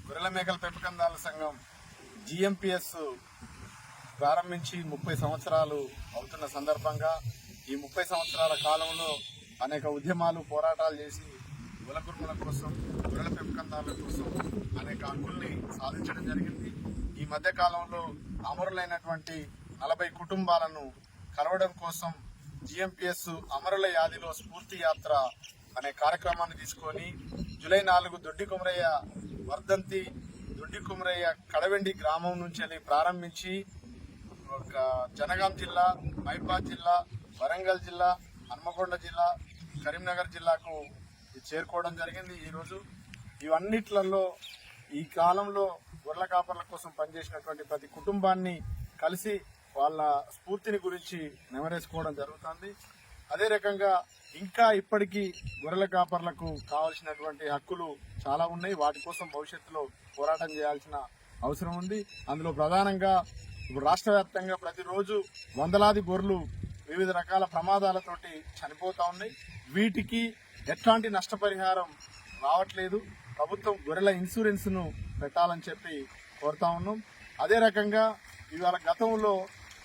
గొర్రెల మేకల పెంపకందారుల సంఘం జిఎంపిఎస్ ప్రారంభించి 30 సంవత్సరాలు అవుతున్న సందర్భంగా ఈ 30 సంవత్సరాల కాలంలో అనేక ఉద్యమాలు పోరాటాలు చేసి కులకుర్మల కోసం గొర్రెల పెంపకందారుల కోసం అనేక హక్కుల్ని సాధించడం జరిగింది. ఈ మధ్య కాలంలో అమరులైనటువంటి 40 కుటుంబాలను కలవడం కోసం జిఎంపిఎస్ అమరుల యాదిలో స్ఫూర్తి యాత్ర అనే కార్యక్రమాన్ని తీసుకొని జూలై 4 దొడ్డి కుమరయ్య వర్ధంతి దొడ్డి కుమరయ్య కడవెండి గ్రామం నుంచి ప్రారంభించి జనగాం జిల్లా, మహబూబాబాద్ జిల్లా, వరంగల్ జిల్లా, హన్మకొండ జిల్లా, కరీంనగర్ జిల్లాకు చేరుకోవడం జరిగింది. ఈరోజు ఇవన్నిట్లలో ఈ కాలంలో గొర్రెల కాపర్ల కోసం పనిచేసినటువంటి ప్రతి కుటుంబాన్ని కలిసి వాళ్ళ స్ఫూర్తిని గురించి నెమరేసుకోవడం జరుగుతుంది. అదే రకంగా ఇంకా ఇప్పటికీ గొర్రెల కాపర్లకు కావాల్సినటువంటి హక్కులు చాలా ఉన్నాయి. వాటి కోసం భవిష్యత్తులో పోరాటం చేయాల్సిన అవసరం ఉంది. అందులో ప్రధానంగా ఇప్పుడు రాష్ట్ర వ్యాప్తంగా ప్రతిరోజు వందలాది గొర్రెలు వివిధ రకాల ప్రమాదాలతోటి చనిపోతా ఉన్నాయి. వీటికి ఎట్లాంటి నష్టపరిహారం రావట్లేదు. ప్రభుత్వం గొర్రెల ఇన్సూరెన్స్ ను పెట్టాలని చెప్పి కోరుతా ఉన్నాం. అదే రకంగా ఇవాళ గతంలో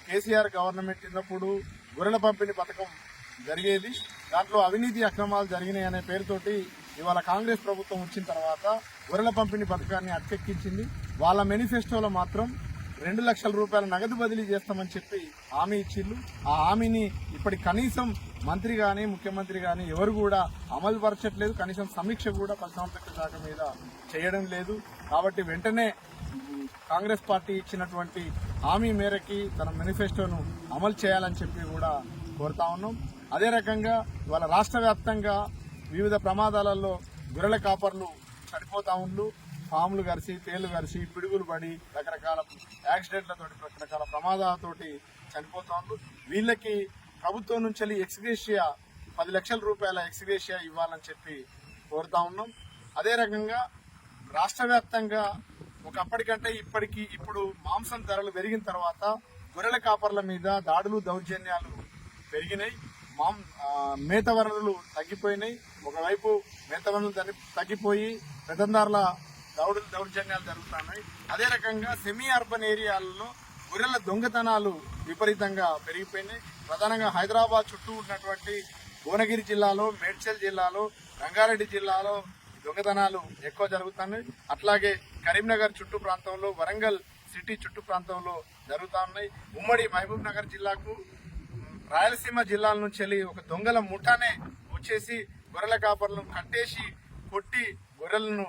కేసీఆర్ గవర్నమెంట్ ఉన్నప్పుడు గొర్రెల పంపిణీ పథకం జరిగేది. దాంట్లో అవినీతి అక్రమాలు జరిగినాయి అనే పేరుతోటి ఇవాళ కాంగ్రెస్ ప్రభుత్వం వచ్చిన తర్వాత గొర్రెల పంపిణీ పథకాన్ని అటకెక్కించింది. వాళ్ళ మేనిఫెస్టోలో మాత్రం 2 లక్షల రూపాయల నగదు బదిలీ చేస్తామని చెప్పి హామీ ఇచ్చిళ్ళు. ఆ హామీని ఇప్పటి కనీసం మంత్రి గాని ముఖ్యమంత్రి గాని ఎవరు కూడా అమలు పరచట్లేదు. కనీసం సమీక్ష కూడా పశుసంవర్ధక శాఖ మీద చేయడం లేదు. కాబట్టి వెంటనే కాంగ్రెస్ పార్టీ ఇచ్చినటువంటి హామీ మేరకి తన మేనిఫెస్టోను అమలు చేయాలని చెప్పి కూడా కోరుతా ఉన్నాం. అదే రకంగా ఇవాళ రాష్ట్ర వ్యాప్తంగా వివిధ ప్రమాదాలలో గొర్రెల కాపర్లు చనిపోతా ఉండ్రు. పాములు గరిసి, తేళ్లు గరిసి, పిడుగులు పడి రకరకాల యాక్సిడెంట్లతో రకరకాల ప్రమాదాలతోటి చనిపోతా ఉండ్రు. వీళ్ళకి ప్రభుత్వం నుంచి ఎక్స్గ్రేషియా 10 లక్షల రూపాయల ఎక్స్గ్రేషియా ఇవ్వాలని చెప్పి కోరుతా ఉన్నాం. అదే రకంగా రాష్ట్ర వ్యాప్తంగా ఒకప్పటికంటే ఇప్పుడు మాంసం ధరలు పెరిగిన తర్వాత గొర్రెల కాపర్ల మీద దాడులు దౌర్జన్యాలు పెరిగినాయి. మేత వనరులు తగ్గిపోయినాయి. ఒకవైపు మేత వనరులు తగ్గిపోయి పెద్దందారుల దౌర్జన్యాలు జరుగుతున్నాయి. అదే రకంగా సెమీ అర్బన్ ఏరియాలలో గొర్రెల దొంగతనాలు విపరీతంగా పెరిగిపోయినాయి. ప్రధానంగా హైదరాబాద్ చుట్టూ ఉన్నటువంటి భువనగిరి జిల్లాలో, మేడ్చల్ జిల్లాలో, రంగారెడ్డి జిల్లాలో దొంగతనాలు ఎక్కువ జరుగుతున్నాయి. అట్లాగే కరీంనగర్ చుట్టూ ప్రాంతంలో, వరంగల్ సిటీ చుట్టూ ప్రాంతంలో జరుగుతా ఉన్నాయి. ఉమ్మడి మహబూబ్ నగర్ జిల్లాకు రాయలసీమ జిల్లాల నుంచి ఒక దొంగల ముఠానే వచ్చేసి గొర్రెల కాపర్లను కట్టేసి కొట్టి గొర్రెలను